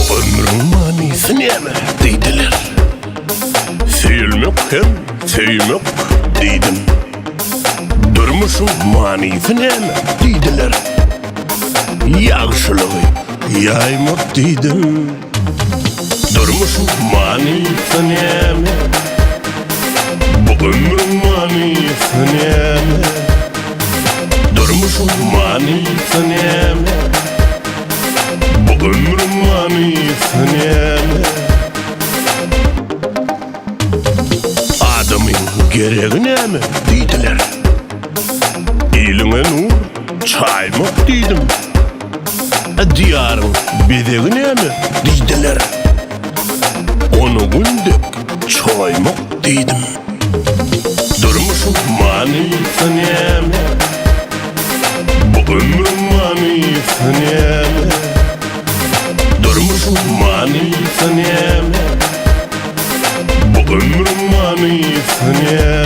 Bu ömrün manisi neme deydiler. Sevilmek hem sevmek deydim. Durmuşun manisi neme deydiler. Yağışlığı yaymak deydim. Durmuşun manisi neme. Bu ömrün manisi neme. Durmuşun manisi neme. Bu ömrün manisi neme. Adamın gereği neme deydiler. Eline nur çaymak deydim. Diyarın bedeği neme deydiler. Onu gündük çoymak deydim. Durmuşun manisi neme. Bu ömrün manisi neme. Durmuşun manisi neme. Bu ömrün manisi neme.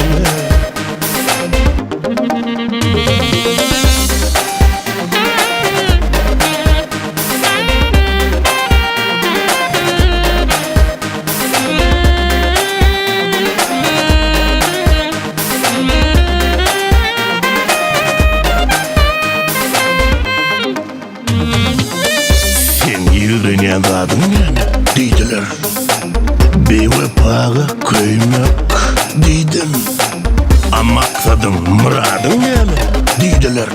Yürüyen kadın yani deydiler. Bevefaga köymek deydim. Maksadın muradın yani deydiler.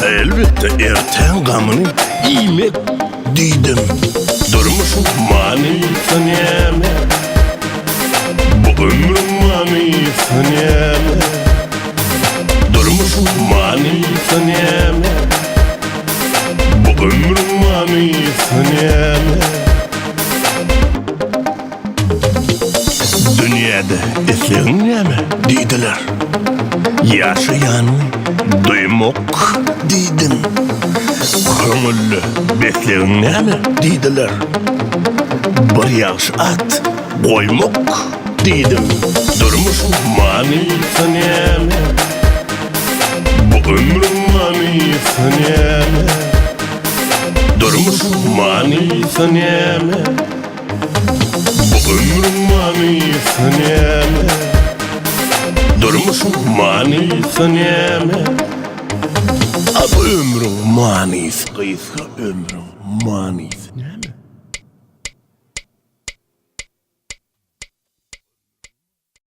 Elbette erten gamını yemek deydim. Durmuşun manisi neme. Bu ömrün manisi neme. Durmuşun manisi neme. Bu ömrün manisi neme. Dünyada eseğin neme deydiler. Yaşayanı duymak deydim. Köngüllü besleğin neme deydiler. Bir yağış at koymak deydim. Durmuşun manisi neme. Bu ömrün manisi neme. Durmuşun manisi neme. Bu ömrün manisi neme. Durmuşun manisi neme. Bu ömrün manisi, kıyıska ömrün manisi neme.